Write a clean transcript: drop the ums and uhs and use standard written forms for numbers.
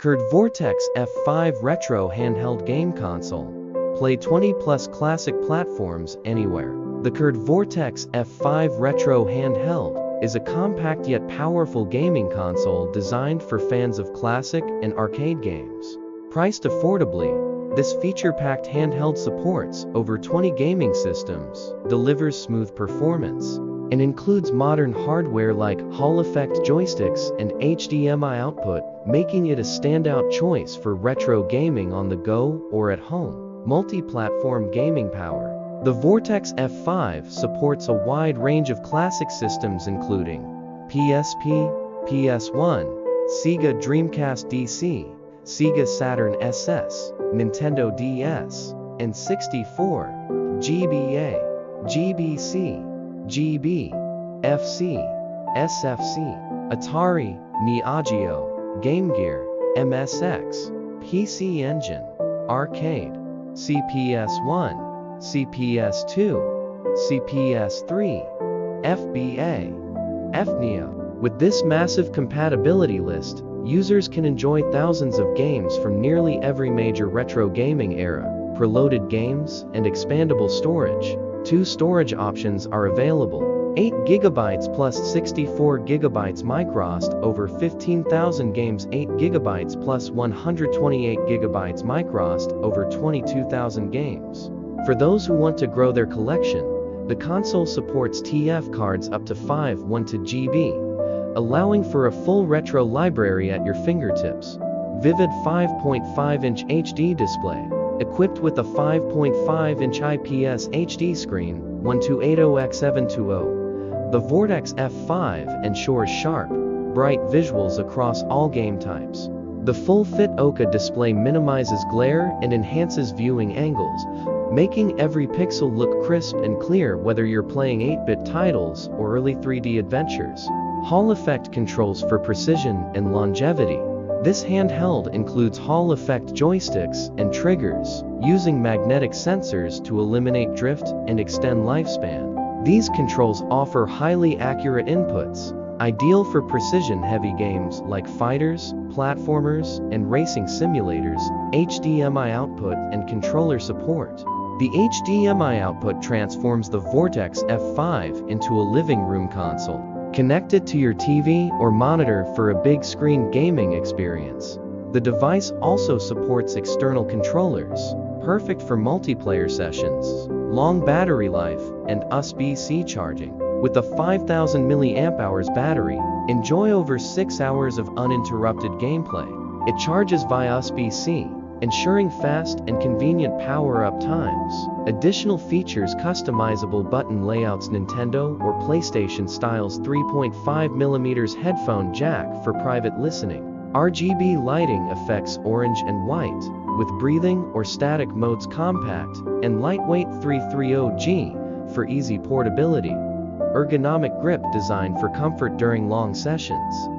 Curd Vortex F5 Retro Handheld Game Console. Play 20+ classic platforms anywhere. The Curd Vortex F5 Retro Handheld is a compact yet powerful gaming console designed for fans of classic and arcade games. Priced affordably, this feature-packed handheld supports over 20 gaming systems, delivers smooth performance, and includes modern hardware like Hall effect joysticks and HDMI output, making it a standout choice for retro gaming on the go or at home. Multi-platform gaming power. The Vortex F5 supports a wide range of classic systems including PSP, PS1, Sega Dreamcast DC, Sega Saturn SS, Nintendo DS, and 64, GBA, GBC, GB, FC, SFC, Atari, Neo Geo, Game Gear, MSX, PC Engine, Arcade, CPS1, CPS2, CPS3, FBA, FNEO. With this massive compatibility list, users can enjoy thousands of games from nearly every major retro gaming era, preloaded games, and expandable storage. 2 storage options are available: 8GB plus 64GB microSD, over 15,000 games, 8GB plus 128GB microSD, over 22,000 games. For those who want to grow their collection, the console supports TF cards up to 512GB, allowing for a full retro library at your fingertips. Vivid 5.5-inch HD display. Equipped with a 5.5-inch IPS HD screen, 1280x720, the Vortex F5 ensures sharp, bright visuals across all game types. The full-fit OCA display minimizes glare and enhances viewing angles, making every pixel look crisp and clear whether you're playing 8-bit titles or early 3D adventures. Hall effect controls for precision and longevity. This handheld includes Hall effect joysticks and triggers, using magnetic sensors to eliminate drift and extend lifespan. These controls offer highly accurate inputs, ideal for precision-heavy games like fighters, platformers, and racing simulators. HDMI output and controller support. The HDMI output transforms the Vortex F5 into a living room console. Connect it to your TV or monitor for a big screen gaming experience. The device also supports external controllers, perfect for multiplayer sessions, long battery life, and USB-C charging. With a 5000 mAh battery, enjoy over 6 hours of uninterrupted gameplay. It charges via USB-C, ensuring fast and convenient power-up times. Additional features: customizable button layouts, Nintendo or PlayStation styles, 3.5mm headphone jack for private listening, RGB lighting effects, orange and white, with breathing or static modes, compact and lightweight, 330G for easy portability, ergonomic grip designed for comfort during long sessions.